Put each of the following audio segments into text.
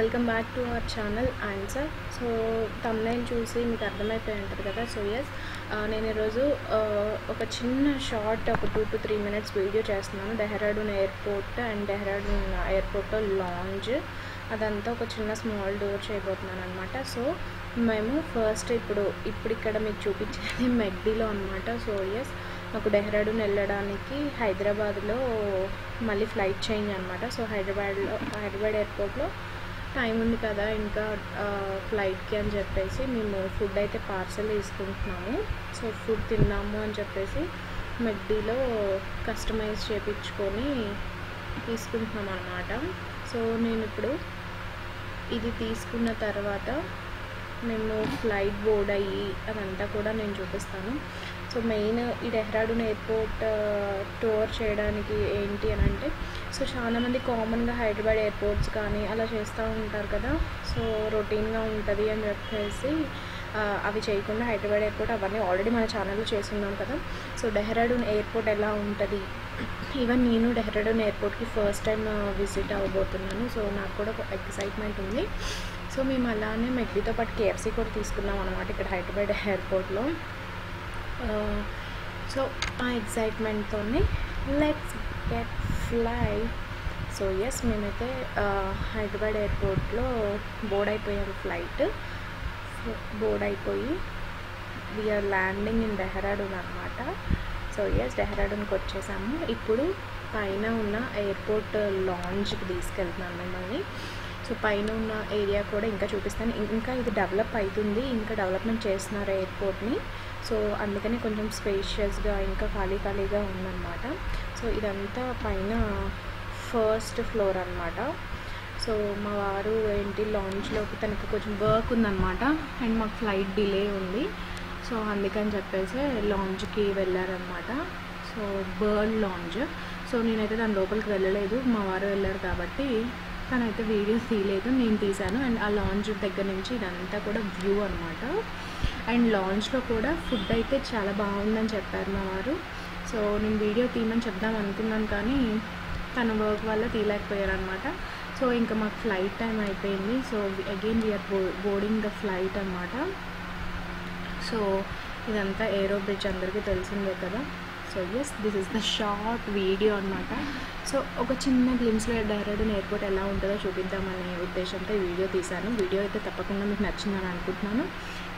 Welcome back to our channel answer. So thumbnail చూసి మీకు అర్థమైపోయి ఉంటుంది కదా. సో ఎస్, నేను ఈరోజు ఒక చిన్న షార్ట్ ఒక 2 to 3 minutes వీడియో చేస్తున్నాను. డెహ్రాడూన్ ఎయిర్పోర్ట్ అండ్ డెహ్రాడూన్ ఎయిర్పోర్ట్లో లాంజ్ అదంతా ఒక చిన్న స్మాల్ డోర్ చేయబోతున్నాను అనమాట. సో మేము ఫస్ట్ ఇప్పుడు ఇక్కడ మీకు చూపించేది మెగ్డీలో అనమాట. సో ఎస్, మాకు డెహ్రాడూన్ వెళ్ళడానికి హైదరాబాద్లో మళ్ళీ ఫ్లైట్ చేంజ్ అనమాట. సో హైదరాబాద్ ఎయిర్పోర్ట్లో టైం ఉంది కదా ఇంకా ఫ్లైట్కి అని చెప్పేసి మేము ఫుడ్ అయితే పార్సల్ తీసుకుంటున్నాము. సో ఫుడ్ తిన్నాము అని చెప్పేసి మెగ్డీలో కస్టమైజ్ చేయించుకొని తీసుకుంటున్నాం అనమాట. సో నేను ఇప్పుడు ఇది తీసుకున్న తర్వాత మేము ఫ్లైట్ బోర్డ్ అయ్యి అదంతా కూడా నేను చూపిస్తాను. సో మెయిన్ ఈ డెహ్రాడూన్ ఎయిర్పోర్ట్ టూర్ చేయడానికి ఏంటి అని అంటే, సో చాలామంది కామన్గా హైదరాబాద్ ఎయిర్పోర్ట్స్ కానీ అలా చేస్తూ ఉంటారు కదా. సో రొటీన్గా ఉంటుంది అని చెప్పేసి అవి చేయకుండా హైదరాబాద్ ఎయిర్పోర్ట్ అవన్నీ ఆల్రెడీ మన ఛానల్లో చేస్తున్నాం కదా. సో డెహ్రాడూన్ ఎయిర్పోర్ట్ ఎలా ఉంటుంది, ఈవెన్ నేను డెహ్రాడూన్ ఎయిర్పోర్ట్కి ఫస్ట్ టైం విజిట్ అవ్వబోతున్నాను. సో నాకు కూడా ఒక ఎక్సైట్మెంట్ ఉంది. సో మేము అలానే మెగ్డీతో పాటు KFC కూడా తీసుకున్నాం అనమాట ఇక్కడ హైదరాబాద్ ఎయిర్పోర్ట్లో. సో ఆ ఎక్సైట్మెంట్తోనే let's get fly. So yes, మేమైతే హైదరాబాద్ ఎయిర్పోర్ట్లో బోర్డ్ అయిపోయాము. ఫ్లైట్ బోర్డ్ అయిపోయి వీఆర్ ల్యాండింగ్ ఇన్ డెహ్రాడూన్ అనమాట. సో ఎస్, డెహ్రాడూన్కి వచ్చేసాము. ఇప్పుడు పైన ఉన్న ఎయిర్పోర్ట్ లాంజ్కి తీసుకెళ్తున్నాను మిమ్మల్ని. సో పైన ఉన్న ఏరియా కూడా ఇంకా చూపిస్తాను. ఇంకా ఇది డెవలప్ అవుతుంది, ఇంకా డెవలప్మెంట్ చేస్తున్నారు ఎయిర్పోర్ట్ని. సో అందుకని కొంచెం స్పేషియస్గా ఇంకా ఖాళీగా ఉందన్నమాట. సో ఇదంతా పైన ఫస్ట్ ఫ్లోర్ అనమాట. సో మా వారు ఏంటి లాంజ్లోకి తనకి కొంచెం వర్క్ ఉందన్నమాట అండ్ మాకు ఫ్లైట్ డిలే ఉంది. సో అందుకని చెప్పేసి లాంజ్కి వెళ్ళారనమాట. So bird lounge. సో నేనైతే దాని లోపలికి వెళ్ళలేదు, మా వారు వెళ్ళారు కాబట్టి తనైతే వీడియోస్ తీయలేదు, నేను తీశాను. అండ్ ఆ లాంజ్ దగ్గర నుంచి ఇదంతా కూడా వ్యూ అనమాట. అండ్ లాంజ్లో కూడా ఫుడ్ అయితే చాలా బాగుందని చెప్పారు మా వారు. సో నేను వీడియో తీయమని చెప్దాం అనుకున్నాను కానీ తన వర్క్ వల్ల తీయలేకపోయారు అనమాట. సో ఇంకా మాకు ఫ్లైట్ టైం అయిపోయింది. So again we are boarding the flight అనమాట. సో ఇదంతా ఏరో బ్రిడ్జ్ అందరికీ తెలిసిందే కదా. So yes, this is the short video అనమాట. సో ఒక చిన్న గ్లిమ్స్లో డెహ్రాడూన్ ఎయిర్పోర్ట్ ఎలా ఉంటుందో చూపిద్దామనే ఉద్దేశంతో ఈ వీడియో తీశాను. వీడియో అయితే తప్పకుండా మీకు నచ్చిందని అనుకుంటున్నాను.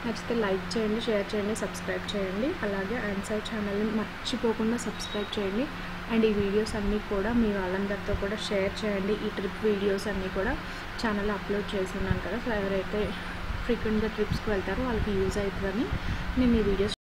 నచ్చితే లైక్ చేయండి, షేర్ చేయండి, సబ్స్క్రైబ్ చేయండి. అలాగే ఆన్సర్ ఛానల్ని మర్చిపోకుండా సబ్స్క్రైబ్ చేయండి. అండ్ ఈ వీడియోస్ అన్నీ కూడా మీ వాళ్ళందరితో కూడా షేర్ చేయండి. ఈ ట్రిప్ వీడియోస్ అన్నీ కూడా ఛానల్లో అప్లోడ్ చేస్తున్నాను కదా. సో ఎవరైతే ఫ్రీక్వెంట్గా ట్రిప్స్కి వెళ్తారో వాళ్ళకి యూజ్ అవుతుందని నేను ఈ వీడియోస్